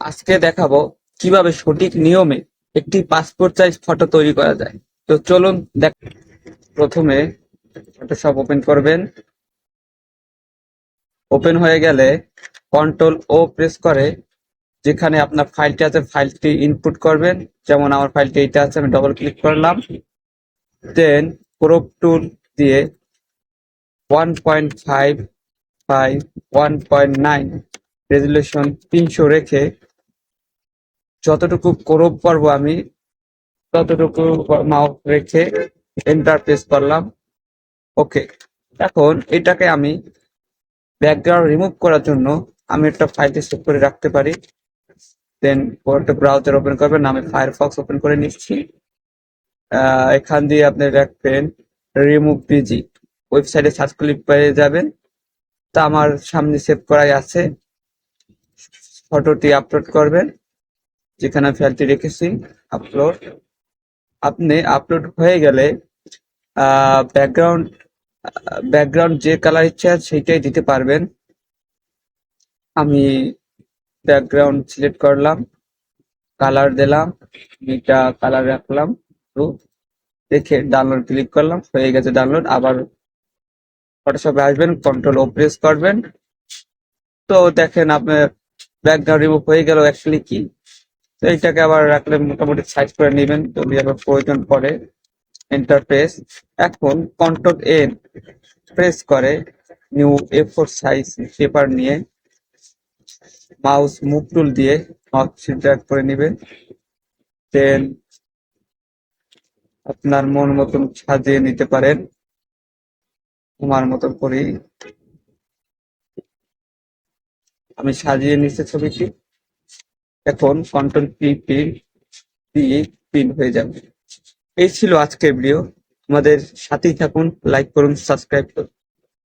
আজকে দেখাবো কিভাবে সঠিক নিয়মে একটি পাসপোর্ট সাইজ ফটো তৈরি করা যায়। তো চলুন দেখ। প্রথমে ফটোশপ ওপেন করবেন। ওপেন হয়ে গেলে কন্ট্রোল ও প্রেস করে যেখানে আপনার ফাইলটি আছে ফাইলটি ইনপুট করবেন। যেমন আমার ফাইলটি এইটা আছে, আমি ডবল ক্লিক করলাম। দেন ক্রপ টুল দিয়ে 1.5 বাই 1.9 রেজুলেশন 300 রেখে যতটুকু ক্রপ করবো আমি ততটুকু মাউস রেখে এন্টার প্রেস করলাম। ওকে, এখন এটাকে আমি ব্যাকগ্রাউন্ড রিমুভ করার জন্য আমি একটা ফাইলটি সেভ করে রাখতে পারি। দেন একটা ব্রাউজার ওপেন করবেন, আমি ফায়ারফক্স ওপেন করে নিচ্ছি। এখান দিয়ে আপনি রাখবেন রিমুভ পিজি, ওয়েবসাইটে সার্চ করলে পেয়ে যাবেন। তা আমার সামনে সেভ করাই আছে। ফটোটি আপলোড করবেন যেখানে ফাইলটি রেখেছি, আপলোড। আপনি আপলোড হয়ে গেলে ব্যাকগ্রাউন্ড ব্যাকগ্রাউন্ড যে কালার ইচ্ছা সেইটাই দিতে পারবেন। আমি ব্যাকগ্রাউন্ড সিলেক্ট করলাম, কালার দিলাম, এটা কালার রাখলাম। তো দেখে ডাউনলোড ক্লিক করলাম, হয়ে গেছে ডাউনলোড। আবার ফটোশপে আসবেন, কন্ট্রোল ও প্রেস করবেন। তো দেখেন আপনার ব্যাকগ্রাউন্ড রিমুভ হয়ে গেল এক ক্লিকই। তো এইটাকে আবার রাখলে মোটামুটি সাইজ করে নেবেন যদি আবার প্রয়োজন পড়ে। ইন্টারফেস, এখন কন্ট্রোল এন প্রেস করে নিউ এ4 সাইজ পেপার নিয়ে মাউস মুভ টুল দিয়ে মাউস ড্র্যাগ করে নেবেন। দেন আপনার মন মতন সাজিয়ে নিতে পারেন। তোমার মতন করেই আমি সাজিয়ে নিচ্ছি ছবিটি। এখন কন্ট্রোল পি দিয়ে প্রিন্ট হয়ে যাবে। এই ছিল আজকের ভিডিও। আমাদের সাথেই থাকুন, লাইক করুন, সাবস্ক্রাইব করুন।